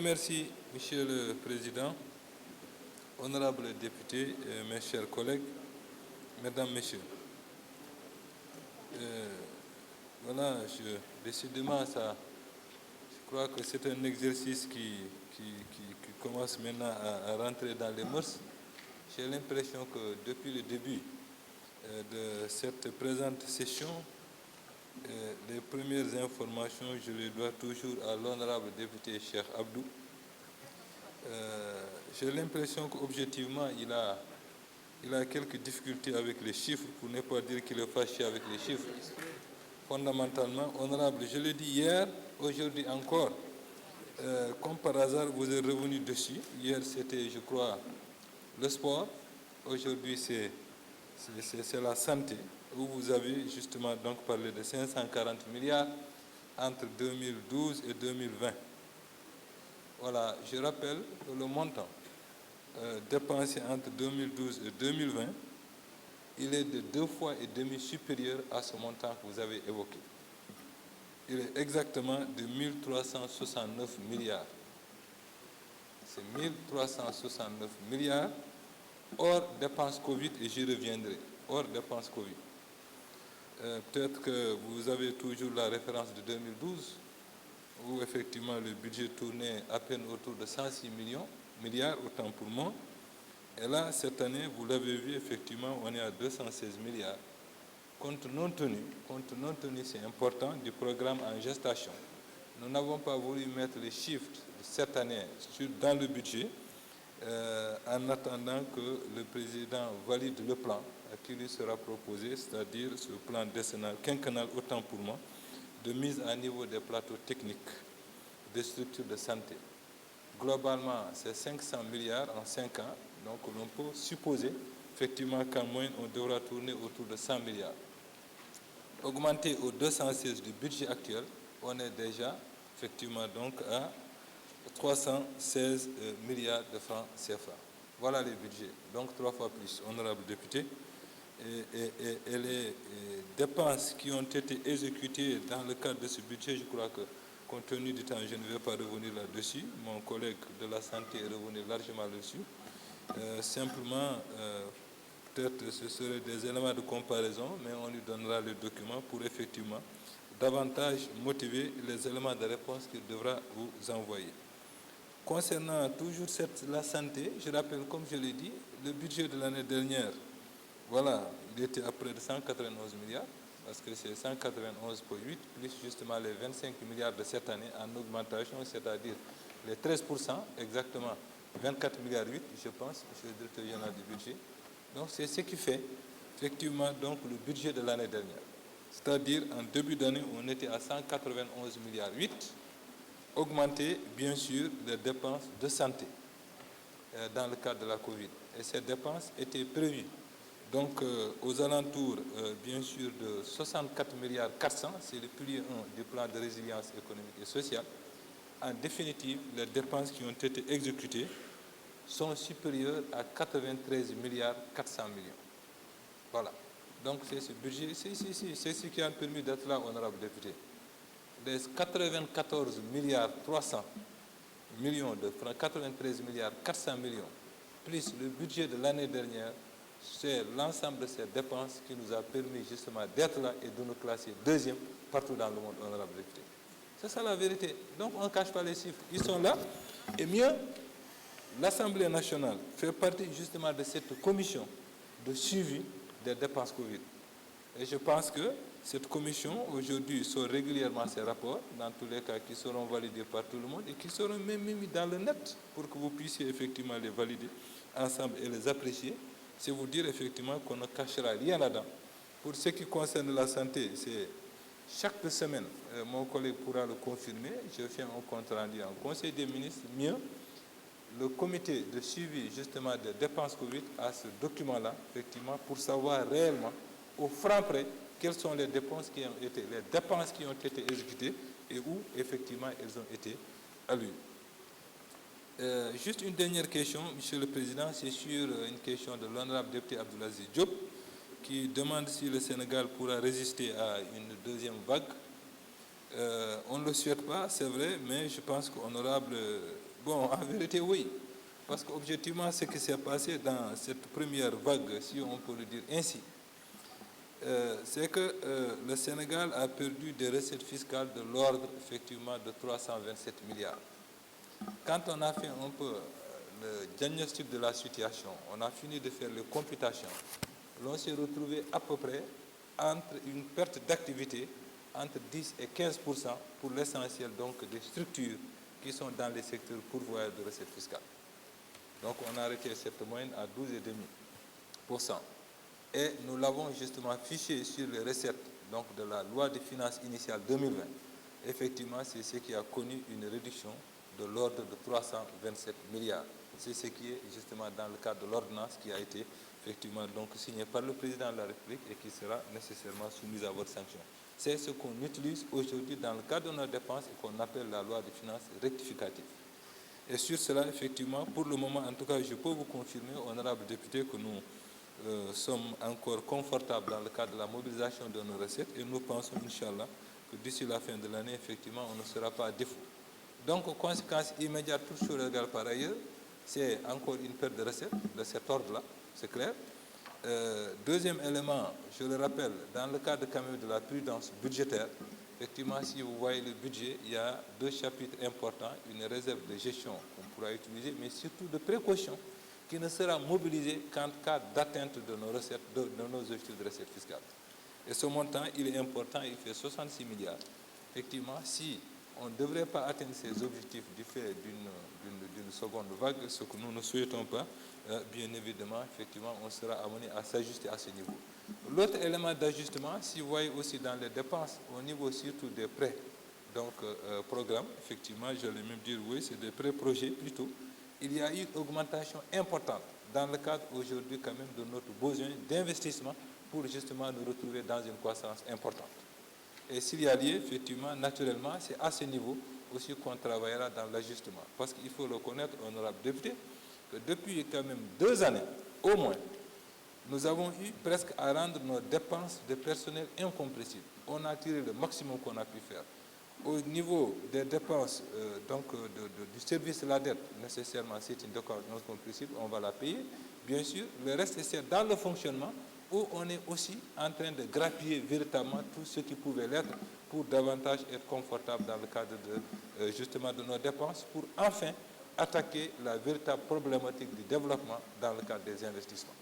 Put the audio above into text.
remercie, Monsieur le Président, honorables députés, mes chers collègues, mesdames, messieurs. Voilà, décidément, je crois que c'est un exercice qui commence maintenant à rentrer dans les mœurs. J'ai l'impression que depuis le début de cette présente session, les premières informations, je les dois toujours à l'honorable député Cheikh Abdou. J'ai l'impression qu'objectivement, il a quelques difficultés avec les chiffres, pour ne pas dire qu'il est fâché avec les chiffres. Fondamentalement, honorable, je l'ai dit hier, aujourd'hui encore, comme par hasard, vous êtes revenu dessus. Hier, c'était, je crois, le sport. Aujourd'hui, c'est la santé, où vous avez justement donc parlé de 540 milliards entre 2012 et 2020. Voilà, je rappelle que le montant dépensé entre 2012 et 2020, il est de 2,5 fois supérieur à ce montant que vous avez évoqué. Il est exactement de 1369 milliards. C'est 1369 milliards, hors dépenses Covid, et j'y reviendrai, hors dépenses Covid. Peut-être que vous avez toujours la référence de 2012, où effectivement le budget tournait à peine autour de 106 milliards, autant pour moi. Et là, cette année, vous l'avez vu, effectivement, on est à 216 milliards. Compte non tenu, c'est important, du programme en gestation. Nous n'avons pas voulu mettre les chiffres de cette année dans le budget en attendant que le président valide le plan qui lui sera proposé, c'est-à-dire ce plan décennal, quinquennal, autant pour moi, de mise à niveau des plateaux techniques des structures de santé. Globalement, c'est 500 milliards en 5 ans, donc l'on peut supposer effectivement qu'en moyenne, on devra tourner autour de 100 milliards. Augmenté au 216 du budget actuel, on est déjà effectivement donc à 316 milliards de francs CFA. Voilà les budgets, donc 3 fois plus, honorable député. Et les dépenses qui ont été exécutées dans le cadre de ce budget, je crois que, compte tenu du temps, je ne vais pas revenir là-dessus. Mon collègue de la santé est revenu largement là-dessus. Simplement, peut-être ce seraient des éléments de comparaison, mais on lui donnera le document pour effectivement davantage motiver les éléments de réponse qu'il devra vous envoyer. Concernant toujours la santé, je rappelle, comme je l'ai dit, le budget de l'année dernière, voilà, il était à près de 191 milliards, parce que c'est 191,8, plus justement les 25 milliards de cette année en augmentation, c'est-à-dire les 13%, exactement 24 milliards 8, je pense, monsieur le directeur général du budget. Donc c'est ce qui fait effectivement donc le budget de l'année dernière. C'est-à-dire en début d'année, on était à 191 milliards 8, augmenté bien sûr les dépenses de santé dans le cadre de la Covid. Et ces dépenses étaient prévues donc aux alentours bien sûr de 64 milliards 400, c'est le pilier 1 du plan de résilience économique et sociale. En définitive, les dépenses qui ont été exécutées sont supérieures à 93 milliards 400 millions. Voilà. Donc c'est ce budget, c'est ce qui a permis d'être là, honorable député. Les 94 milliards 300 millions de francs, 93 milliards 400 millions, plus le budget de l'année dernière, c'est l'ensemble de ces dépenses qui nous a permis justement d'être là et de nous classer deuxième partout dans le monde, honorable député. C'est ça la vérité. Donc on ne cache pas les chiffres. Ils sont là. Et mieux, l'Assemblée nationale fait partie justement de cette commission de suivi des dépenses Covid. Et je pense que cette commission, aujourd'hui, sort régulièrement ses rapports, dans tous les cas, qui seront validés par tout le monde et qui seront même mis dans le net pour que vous puissiez effectivement les valider ensemble et les apprécier. C'est vous dire effectivement qu'on ne cachera rien là-dedans. Pour ce qui concerne la santé, c'est chaque semaine, mon collègue pourra le confirmer, je fais un compte rendu en Conseil des ministres, mieux, le comité de suivi justement des dépenses Covid a ce document-là, effectivement, pour savoir réellement, au franc près, quelles sont les dépenses qui ont été exécutées et où, effectivement, elles ont été allouées. Juste une dernière question, Monsieur le Président, c'est sur une question de l'honorable député Abdoulaziz Diop, qui demande si le Sénégal pourra résister à une deuxième vague. On ne le souhaite pas, c'est vrai, mais je pense qu'honorable Bon, en vérité, oui. Parce qu'objectivement, ce qui s'est passé dans cette première vague, si on peut le dire ainsi, c'est que le Sénégal a perdu des recettes fiscales de l'ordre, effectivement, de 327 milliards. Quand on a fait un peu le diagnostic de la situation, on a fini de faire les computations, l'on s'est retrouvé à peu près entre une perte d'activité entre 10 et 15% pour l'essentiel donc des structures qui sont dans les secteurs pourvoyeurs de recettes fiscales. Donc on a arrêté cette moyenne à 12,5%. Et nous l'avons justement fiché sur les recettes donc, de la loi de finances initiale 2020. Effectivement, c'est ce qui a connu une réduction de l'ordre de 327 milliards. C'est ce qui est justement dans le cadre de l'ordonnance qui a été effectivement donc signée par le président de la République et qui sera nécessairement soumise à votre sanction. C'est ce qu'on utilise aujourd'hui dans le cadre de nos dépenses et qu'on appelle la loi de finances rectificative. Et sur cela, effectivement, pour le moment, en tout cas, je peux vous confirmer, honorable député, que nous sommes encore confortables dans le cadre de la mobilisation de nos recettes et nous pensons, Inch'Allah, que d'ici la fin de l'année, effectivement, on ne sera pas à défaut. Donc, conséquence immédiate, toute chose égale par ailleurs, c'est encore une perte de recettes de cet ordre-là, c'est clair. Deuxième élément, je le rappelle, dans le cadre quand même de la prudence budgétaire, effectivement, si vous voyez le budget, il y a deux chapitres importants, une réserve de gestion qu'on pourra utiliser, mais surtout de précaution, qui ne sera mobilisée qu'en cas d'atteinte de nos recettes, de nos objectifs de recettes fiscales. Et ce montant, il est important, il fait 66 milliards. Effectivement, si on ne devrait pas atteindre ces objectifs du fait d'une seconde vague, ce que nous ne souhaitons pas, bien évidemment, effectivement, on sera amené à s'ajuster à ce niveau. L'autre élément d'ajustement, si vous voyez aussi dans les dépenses, au niveau surtout des prêts, donc programmes, effectivement, j'allais même dire oui, c'est des prêts projets plutôt, il y a eu une augmentation importante dans le cadre aujourd'hui quand même de notre besoin d'investissement pour justement nous retrouver dans une croissance importante. Et s'il y a lieu, effectivement, naturellement, c'est à ce niveau aussi qu'on travaillera dans l'ajustement. Parce qu'il faut le connaître, honorable député, que depuis quand même 2 années, au moins, nous avons eu presque à rendre nos dépenses de personnel incompressibles. On a tiré le maximum qu'on a pu faire. Au niveau des dépenses du service de la dette, nécessairement, c'est une dépense non compressible, on va la payer. Bien sûr, le reste, c'est dans le fonctionnement où on est aussi en train de grappiller véritablement tout ce qui pouvait l'être pour davantage être confortable dans le cadre justement de nos dépenses pour enfin attaquer la véritable problématique du développement dans le cadre des investissements.